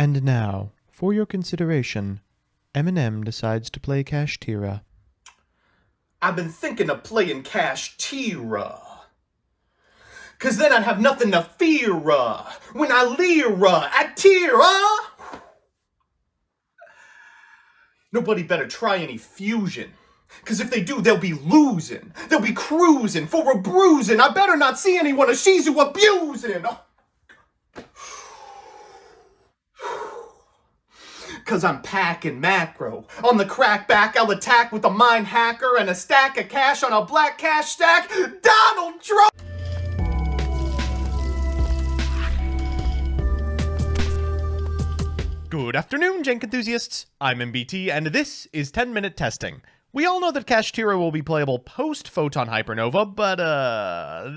And now, for your consideration, Eminem decides to play Kashtira. I've been thinking of playing Kashtira. 'Cause then I'd have nothing to fear when I leer at Tira. Nobody better try any fusion. 'Cause if they do, they'll be losing. They'll be cruising for a bruising. I better not see anyone of Shizu abusing. 'Cause I'm packing macro. On the crackback, I'll attack with a mind hacker and a stack of cash on a black cash stack. Donald Trump! Good afternoon, Jank enthusiasts. I'm MBT, and this is 10-Minute Testing. We all know that Kashtira will be playable post-Photon Hypernova, but,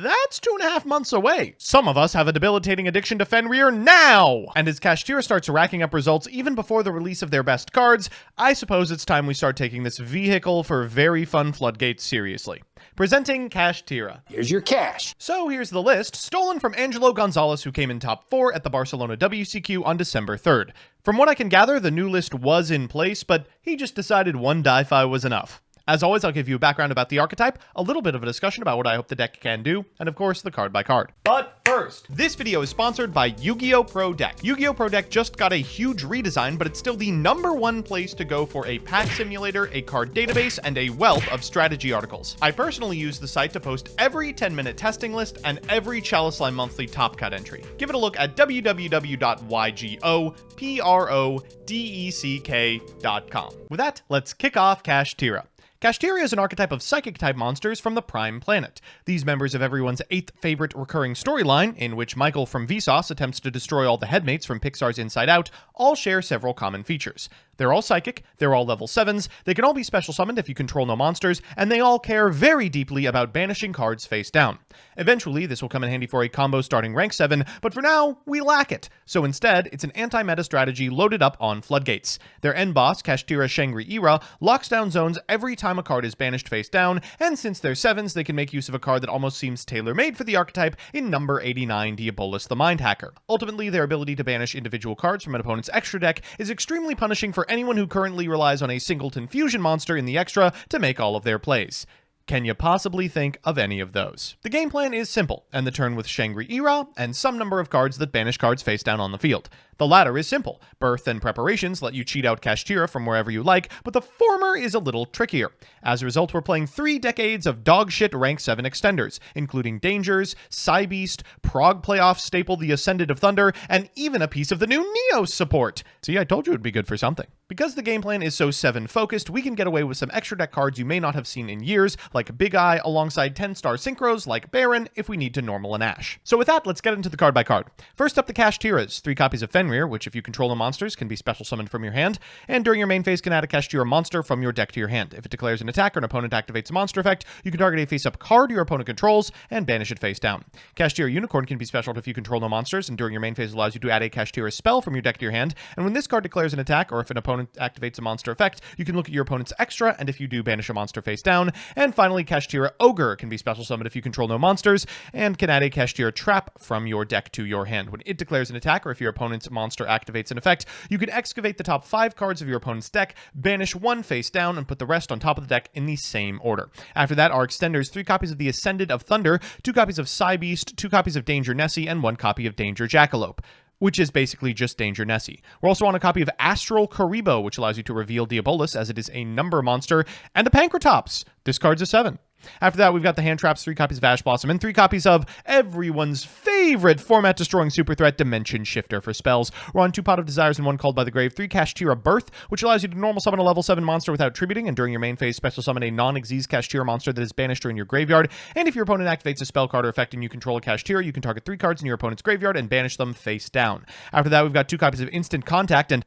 that's 2.5 months away. Some of us have a debilitating addiction to Fenrir now! And as Kashtira starts racking up results even before the release of their best cards, I suppose it's time we start taking this vehicle for very fun floodgates seriously. Presenting Kashtira. Here's your cash. So here's the list, stolen from Angelo Gonzalez, who came in top 4 at the Barcelona WCQ on December 3rd. From what I can gather, the new list was in place, but he just decided one Di-Fi was enough. As always, I'll give you a background about the archetype, a little bit of a discussion about what I hope the deck can do, and of course, the card by card. But first, this video is sponsored by Yu-Gi-Oh! Pro Deck. Yu-Gi-Oh! Pro Deck just got a huge redesign, but it's still the #1 place to go for a pack simulator, a card database, and a wealth of strategy articles. I personally use the site to post every 10-minute testing list and every Chalice Line Monthly Top Cut entry. Give it a look at www.ygoprodeck.com. With that, let's kick off Kashtira. Kashtira is an archetype of Psychic-type monsters from the Prime Planet. These members of everyone's 8th favorite recurring storyline, in which Michael from Vsauce attempts to destroy all the headmates from Pixar's Inside Out, all share several common features. They're all Psychic, they're all level 7s, they can all be special summoned if you control no monsters, and they all care very deeply about banishing cards face down. Eventually, this will come in handy for a combo starting rank 7, but for now, we lack it. So instead, it's an anti-meta strategy loaded up on floodgates. Their end boss, Kashtira Shangri-Ira, locks down zones every time a card is banished face down, and since they're 7s, they can make use of a card that almost seems tailor-made for the archetype in number 89, Diabolus the Mind Hacker. Ultimately, their ability to banish individual cards from an opponent's extra deck is extremely punishing for anyone who currently relies on a singleton fusion monster in the extra to make all of their plays. Can you possibly think of any of those? The game plan is simple, and the turn with Shangri-Ira, and some number of cards that banish cards face down on the field. The latter is simple. Birth and Preparations let you cheat out Kashtira from wherever you like, but the former is a little trickier. As a result, we're playing 3 decades of dogshit rank 7 extenders, including Dangers, Psybeast, Prog Playoff staple The Ascended of Thunder, and even a piece of the new Neos support. See, I told you it would be good for something. Because the game plan is so 7-focused, we can get away with some extra deck cards you may not have seen in years, like Big Eye, alongside 10-star synchros like Baron, if we need to normal an Ash. So with that, let's get into the card by card. First up, the Kashtiras, 3 copies of Fenrir, which if you control the monsters, can be special summoned from your hand, and during your main phase can add a Kashtira monster from your deck to your hand. If it declares an attack or an opponent activates a monster effect, you can target a face-up card your opponent controls and banish it face down. Kashtira Unicorn can be special if you control no monsters, and during your main phase allows you to add a Kashtira spell from your deck to your hand, and when this card declares an attack, or if an opponent activates a monster effect, you can look at your opponent's extra, and if you do, banish a monster face down. And finally, Kashtira Ogre can be special summoned if you control no monsters, and can add a Kashtira Trap from your deck to your hand. When it declares an attack, or if your opponent's monster activates an effect, you can excavate the top 5 cards of your opponent's deck, banish 1 face down, and put the rest on top of the deck in the same order. After that are extenders, 3 copies of the Ascended of Thunder, 2 copies of Psybeast, 2 copies of Danger Nessie, and 1 copy of Danger Jackalope, which is basically just Danger Nessie. We're also on a copy of Astral Karibo, which allows you to reveal Diabolus as it is a number monster, and a Pankratops. This card's a 7. After that, we've got the Hand Traps, 3 copies of Ash Blossom, and 3 copies of everyone's favorite format-destroying super threat, Dimension Shifter for spells. We're on 2 Pot of Desires and 1 Called by the Grave, 3 Kashtira Birth, which allows you to normal summon a level 7 monster without tributing, and during your main phase, special summon a non-Xyz Kashtira monster that is banished during your graveyard. And if your opponent activates a spell card or effect and you control a Kashtira, you can target 3 cards in your opponent's graveyard and banish them face down. After that, we've got 2 copies of Instant Contact and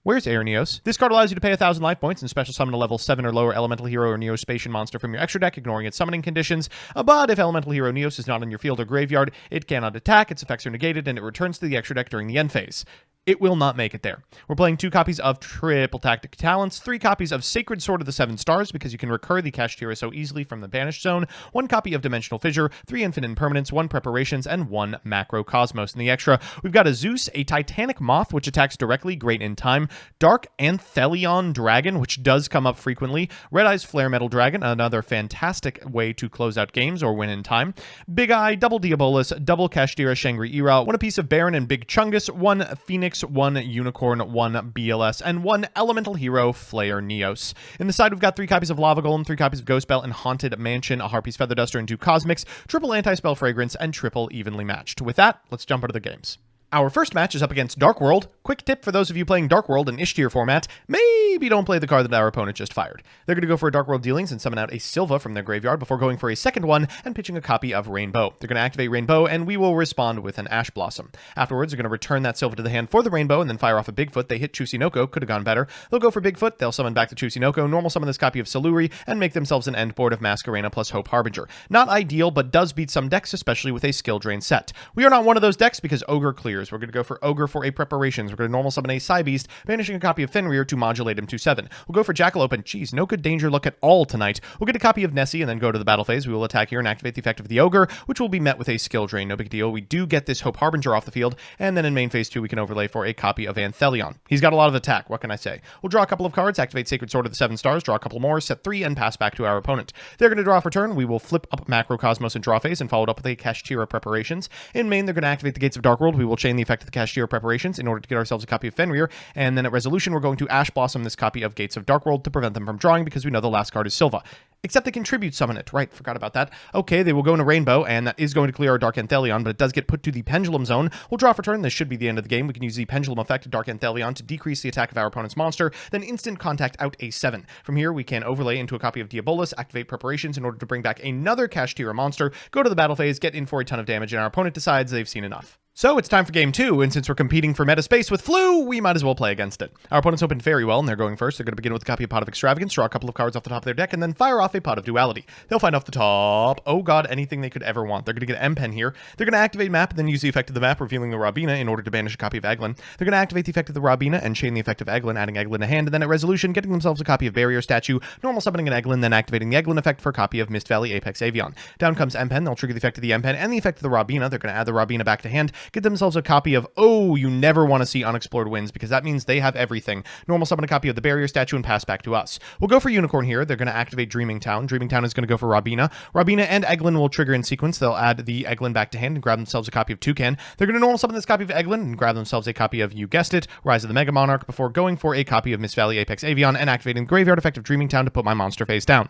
Where's Air Neos? This card allows you to pay 1,000 life points and special summon a level 7 or lower Elemental Hero or Neospatian monster from your extra deck, ignoring its summoning conditions. But if Elemental Hero Neos is not in your field or graveyard, it cannot attack, its effects are negated, and it returns to the extra deck during the end phase. It will not make it there. We're playing 2 copies of Triple Tactic Talents, 3 copies of Sacred Sword of the 7 Stars, because you can recur the Kashtira so easily from the Banished Zone, 1 copy of Dimensional Fissure, 3 Infinite Impermanence, 1 Preparations, and 1 Macrocosmos. In the extra, we've got a Zeus, a Titanic Moth, which attacks directly, great in time, Dark Anthelion Dragon, which does come up frequently, Red Eyes Flare Metal Dragon, another fantastic way to close out games or win in time, Big Eye, double Diabolus, double Kashtira Shangri-Ira, 1 apiece of Baron and Big Chungus, 1 Phoenix, 1 Unicorn, 1 BLS, and 1 Elemental Hero, Flayer Neos. In the side, we've got 3 copies of Lava Golem, 3 copies of Ghost Bell and Haunted Mansion, a Harpy's Feather Duster, and 2 Cosmics, triple Anti-Spell Fragrance, and triple Evenly Matched. With that, let's jump into the games. Our first match is up against Dark World. Quick tip for those of you playing Dark World in Ishtir format, maybe don't play the card that our opponent just fired. They're going to go for a Dark World Dealings and summon out a Silva from their graveyard before going for a second one and pitching a copy of Rainbow. They're going to activate Rainbow, and we will respond with an Ash Blossom. Afterwards, they're going to return that Silva to the hand for the Rainbow and then fire off a Bigfoot. They hit Chusinoko, could have gone better. They'll go for Bigfoot, they'll summon back the Chusinoko, normal summon this copy of Saluri, and make themselves an end board of Masquerena plus Hope Harbinger. Not ideal, but does beat some decks, especially with a skill drain set. We are not one of those decks because Ogre clears. We're going to go for Ogre for a Preparations. We're going to normal summon a Psybeast, banishing a copy of Fenrir to modulate him to 7. We'll go for Jackalope, and geez, no good danger luck at all tonight. We'll get a copy of Nessie and then go to the battle phase. We will attack here and activate the effect of the Ogre, which will be met with a skill drain. No big deal. We do get this Hope Harbinger off the field, and then in main phase 2, we can overlay for a copy of Anthelion. He's got a lot of attack. What can I say? We'll draw a couple of cards, activate Sacred Sword of the 7 Stars, draw a couple more, set 3, and pass back to our opponent. They're going to draw off return. We will flip up Macrocosmos and draw phase and follow it up with a Kashtira Preparations. In main, they're going to activate the Gates of Dark World. We will chain the effect of the Kashtira Preparations in order to get ourselves a copy of Fenrir, and then at resolution, we're going to Ash Blossom this copy of Gates of Dark World to prevent them from drawing because we know the last card is Silva. Except they can tribute summon it. Right, forgot about that. Okay, they will go into Rainbow, and that is going to clear our Dark Anthelion, but it does get put to the Pendulum Zone. We'll draw for turn. This should be the end of the game. We can use the Pendulum effect of Dark Anthelion to decrease the attack of our opponent's monster, then instant contact out a 7. From here, we can overlay into a copy of Diabolus, activate Preparations in order to bring back another Kashtira monster, go to the battle phase, get in for a ton of damage, and our opponent decides they've seen enough. So it's time for game 2, and since we're competing for meta space with Flu, we might as well play against it. Our opponents opened very well, and they're going first. They're going to begin with a copy of Pot of Extravagance, draw a couple of cards off the top of their deck, and then fire off a Pot of Duality. They'll find off the top, oh god, anything they could ever want. They're going to get M-Pen here. They're going to activate Map, and then use the effect of the map, revealing the Robina in order to banish a copy of Eglin. They're going to activate the effect of the Robina and chain the effect of Eglin, adding Eglin to hand, and then at resolution, getting themselves a copy of Barrier Statue, normal summoning an Eglin, then activating the Eglin effect for a copy of Mist Valley Apex Avion. Down comes M-Pen. They'll trigger the effect of the M-Pen and the effect of the Robina. They're going to add the Robina back to hand, get themselves a copy of, oh, you never want to see Unexplored Winds, because that means they have everything. Normal summon a copy of the Barrier Statue and pass back to us. We'll go for Unicorn here. They're going to activate Dreaming Town. Dreaming Town is going to go for Robina. Robina and Eglin will trigger in sequence. They'll add the Eglin back to hand and grab themselves a copy of Toucan. They're going to normal summon this copy of Eglin and grab themselves a copy of, you guessed it, Rise of the Mega Monarch, before going for a copy of Mist Valley Apex Avion and activating the Graveyard effect of Dreaming Town to put my monster face down.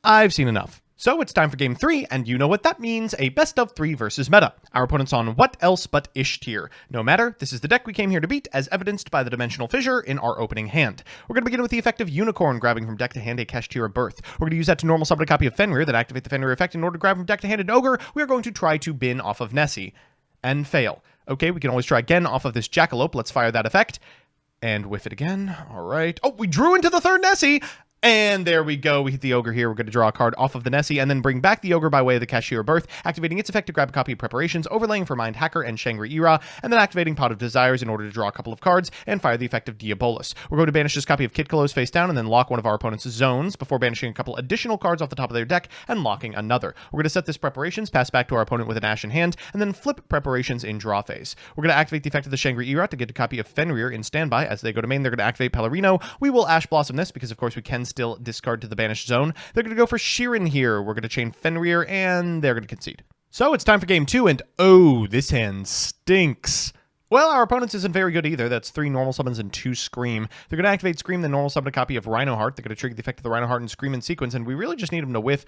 I've seen enough. So it's time for game 3, and you know what that means, a best of 3 versus meta. Our opponent's on what else but Ishtir. No matter, this is the deck we came here to beat, as evidenced by the Dimensional Fissure in our opening hand. We're going to begin with the effect of Unicorn, grabbing from deck to hand a Kashtira Birth. We're going to use that to normal summon a copy of Fenrir, then activate the Fenrir effect in order to grab from deck to hand an Ogre. We are going to try to bin off of Nessie. And fail. Okay, we can always try again off of this Jackalope. Let's fire that effect. And whiff it again. All right. Oh, we drew into the third Nessie! And there we go. We hit the Ogre here. We're going to draw a card off of the Nessie and then bring back the Ogre by way of the Kashtira Birth, activating its effect to grab a copy of Preparations, overlaying for Mind Hacker and Shangri-Ira, and then activating Pot of Desires in order to draw a couple of cards and fire the effect of Diabolus. We're going to banish this copy of Kitkalos face down and then lock one of our opponent's zones before banishing a couple additional cards off the top of their deck and locking another. We're going to set this Preparations, pass back to our opponent with an Ash in hand, and then flip Preparations in draw phase. We're going to activate the effect of the Shangri-Ira to get a copy of Fenrir in standby. As they go to main, they're going to activate Pellerino. We will Ash Blossom this because, of course, we can still discard to the banished zone. They're going to go for Sheeran here. We're going to chain Fenrir, and they're going to concede. So it's time for game 2, and oh, this hand stinks. Well, our opponent's isn't very good either. That's 3 normal summons and 2 Scream. They're going to activate Scream, then normal summon a copy of Rhino Heart. They're going to trigger the effect of the Rhino Heart and Scream in sequence, and we really just need them to whiff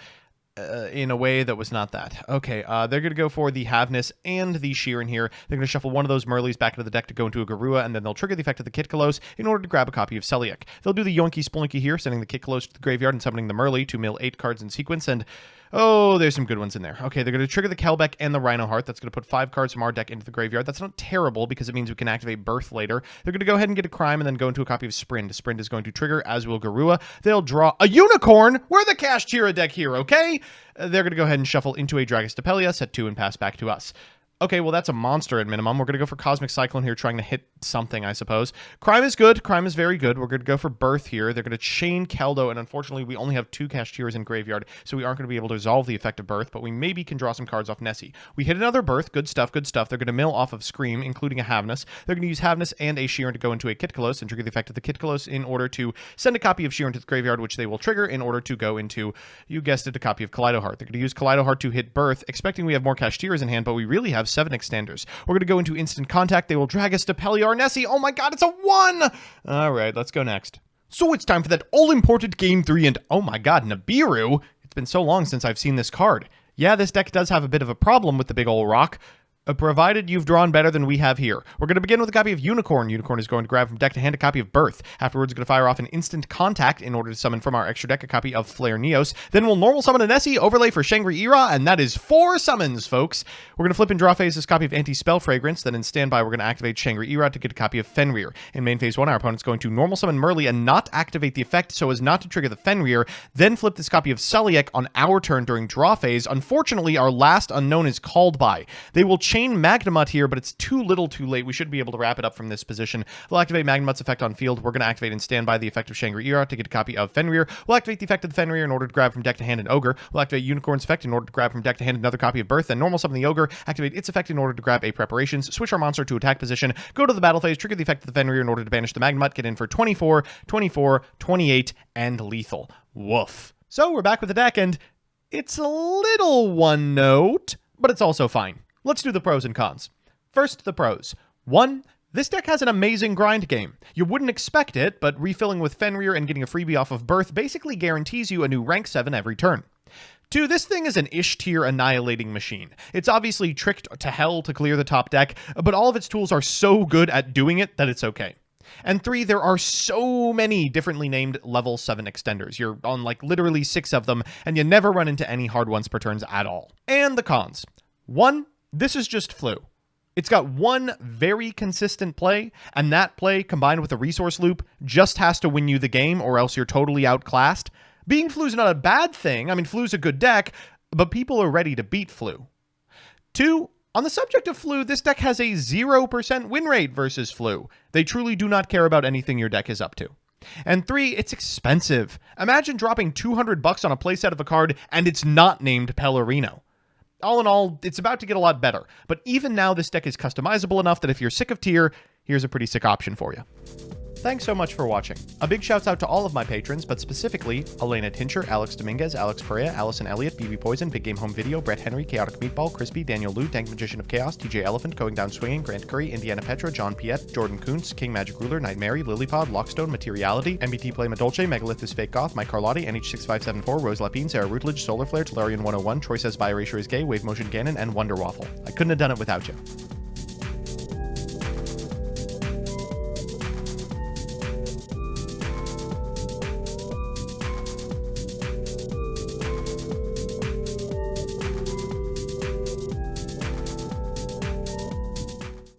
in a way that was not that. Okay, they're going to go for the Havness and the Sheeran here. They're going to shuffle one of those Merleys back into the deck to go into a Garua, and then they'll trigger the effect of the Kitkalos in order to grab a copy of Celiac. They'll do the Yoinky Spelunky here, sending the Kitkalos to the graveyard and summoning the Merley to mill 8 cards in sequence, and oh, there's some good ones in there. Okay, they're going to trigger the Kelbeck and the Rhino Heart. That's going to put 5 cards from our deck into the graveyard. That's not terrible because it means we can activate Birth later. They're going to go ahead and get a Crime and then go into a copy of Sprint. Sprint is going to trigger, as will Garua. They'll draw a Unicorn. We're the Kashtira deck here, okay? They're going to go ahead and shuffle into a Dragus Depelia, set 2, and pass back to us. Okay, well, that's a monster at minimum. We're going to go for Cosmic Cyclone here, trying to hit something, I suppose. Crime is good. Crime is very good. We're going to go for Birth here. They're going to chain Keldo, and unfortunately, we only have 2 Kashtiras in Graveyard, so we aren't going to be able to resolve the effect of Birth, but we maybe can draw some cards off Nessie. We hit another Birth. Good stuff, good stuff. They're going to mill off of Scream, including a Havnus. They're going to use Havnus and a Sheeran to go into a Kitkalos and trigger the effect of the Kitkalos in order to send a copy of Sheeran to the Graveyard, which they will trigger in order to go into, you guessed it, a copy of Kaleido Heart. They're going to use Kaleido Heart to hit Birth, expecting we have more Kashtiras in hand, but we really have 7 extenders. We're going to go into instant contact. They will drag us to Peliar Nessie. Oh my god, it's a 1! All right, let's go next. So it's time for that all-important Game 3, and oh my god, Nibiru! It's been so long since I've seen this card. Yeah, this deck does have a bit of a problem with the big ol' rock, provided you've drawn better than we have here. We're going to begin with a copy of Unicorn. Unicorn is going to grab from deck to hand a copy of Birth. Afterwards, going to fire off an instant contact in order to summon from our extra deck a copy of Flare Neos. Then we'll normal summon a Nessie, overlay for Shangri-Ira, and that is 4 summons, folks. We're going to flip and draw phase this copy of Anti-Spell Fragrance. Then in standby, we're going to activate Shangri-Ira to get a copy of Fenrir. In main phase 1, our opponent's going to normal summon Merly and not activate the effect so as not to trigger the Fenrir. Then flip this copy of Celiac on our turn during draw phase. Unfortunately, our last unknown is called by. They will chain Magnemut here, but it's too little too late. We should be able to wrap it up from this position. We'll activate Magnemut's effect on field. We're going to activate and stand by the effect of Shangri-Ira to get a copy of Fenrir. We'll activate the effect of the Fenrir in order to grab from deck to hand an Ogre. We'll activate Unicorn's effect in order to grab from deck to hand another copy of Birth. Then normal summon the Ogre, activate its effect in order to grab a Preparations, switch our monster to attack position, go to the battle phase, trigger the effect of the Fenrir in order to banish the Magnemut, get in for 24, 24, 28, and lethal. Woof. So we're back with the deck, and it's a little one note, but it's also fine. Let's do the pros and cons. First, the pros. 1. This deck has an amazing grind game. You wouldn't expect it, but refilling with Fenrir and getting a freebie off of Birth basically guarantees you a new rank 7 every turn. 2. This thing is an Ish-tier annihilating machine. It's obviously tricked to hell to clear the top deck, but all of its tools are so good at doing it that it's okay. And 3, there are so many differently named level 7 extenders. You're on like literally 6 of them, and you never run into any hard ones per turns at all. And the cons. 1. This is just Flu. It's got one very consistent play, and that play, combined with a resource loop, just has to win you the game, or else you're totally outclassed. Being Flu's not a bad thing. I mean, Flu's a good deck, but people are ready to beat Flu. 2, on the subject of Flu, this deck has a 0% win rate versus Flu. They truly do not care about anything your deck is up to. And 3, it's expensive. Imagine dropping $200 on a playset of a card, and it's not named Pellerino. All in all, it's about to get a lot better, but even now this deck is customizable enough that if you're sick of tier, here's a pretty sick option for you. Thanks so much for watching. A big shouts out to all of my patrons, but specifically Elena Tincher, Alex Dominguez, Alex Perea, Allison Elliott, BB Poison, Big Game Home Video, Brett Henry, Chaotic Meatball, Crispy, Daniel Liu, Dank Magician of Chaos, TJ Elephant, Going Down Swinging, Grant Curry, Indiana Petra, John Piet, Jordan Kuntz, King Magic Ruler, Night Mary, Lilypod, Lockstone, Materiality, MBT Play Madolce, Megalith is Fake Goth, Mike Carlotti, NH6574, Rose Lapine, Sarah Rutledge, Solar Flare, Tolarian 101, Troy Says Bi Erasure is Gay, Wave Motion Ganon, and Wonder Waffle. I couldn't have done it without you.